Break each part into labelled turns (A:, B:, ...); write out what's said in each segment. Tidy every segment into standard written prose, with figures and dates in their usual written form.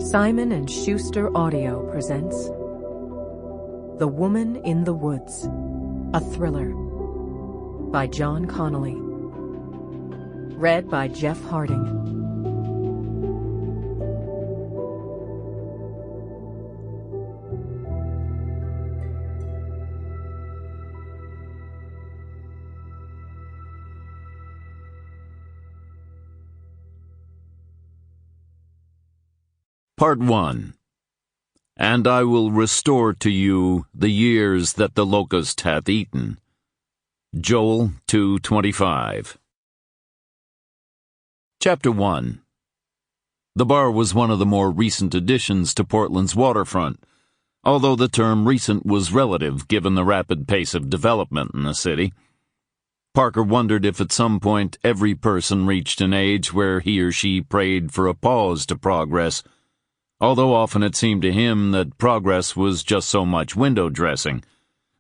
A: Simon and Schuster Audio presents The Woman in the Woods, a thriller by John Connolly. Read by Jeff Harding.
B: Part 1. And I will restore to you the years that the locust hath eaten. Joel 2:25. Chapter 1. The bar was one of the more recent additions to Portland's waterfront, although the term recent was relative given the rapid pace of development in the city. Parker wondered if at some point every person reached an age where he or she prayed for a pause to progress, although often it seemed to him that progress was just so much window dressing,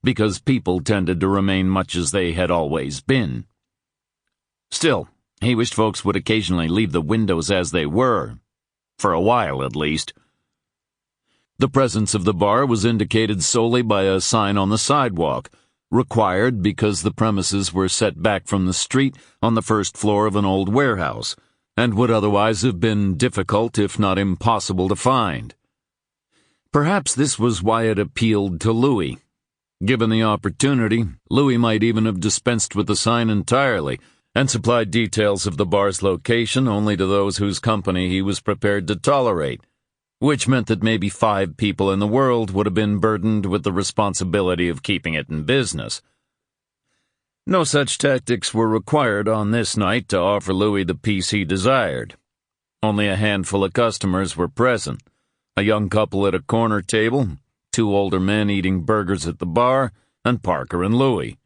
B: because people tended to remain much as they had always been. Still, he wished folks would occasionally leave the windows as they were, for a while at least. The presence of the bar was indicated solely by a sign on the sidewalk, required because the premises were set back from the street on the first floor of an old warehouse, and would otherwise have been difficult if not impossible to find. Perhaps this was why it appealed to Louis. Given the opportunity, Louis might even have dispensed with the sign entirely and supplied details of the bar's location only to those whose company he was prepared to tolerate, which meant that maybe 5 people in the world would have been burdened with the responsibility of keeping it in business. No such tactics were required on this night to offer Louis the peace he desired. Only a handful of customers were present, a young couple at a corner table, 2 older men eating burgers at the bar, and Parker and Louis.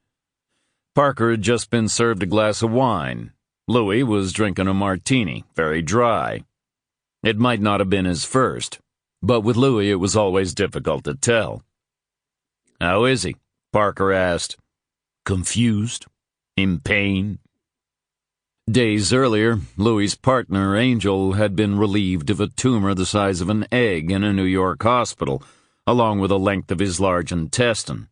B: Parker had just been served a glass of wine. Louis was drinking a martini, very dry. It might not have been his first, but with Louis it was always difficult to tell. "How is he?" Parker asked. "Confused? In pain?" Days earlier, Louis's partner, Angel, had been relieved of a tumor the size of an egg in a New York hospital, along with a length of his large intestine.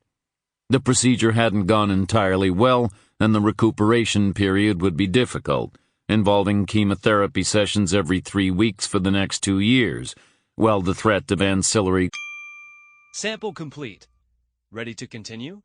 B: The procedure hadn't gone entirely well, and the recuperation period would be difficult, involving chemotherapy sessions every 3 weeks for the next 2 years, while the threat of ancillary...
C: Sample complete. Ready to continue?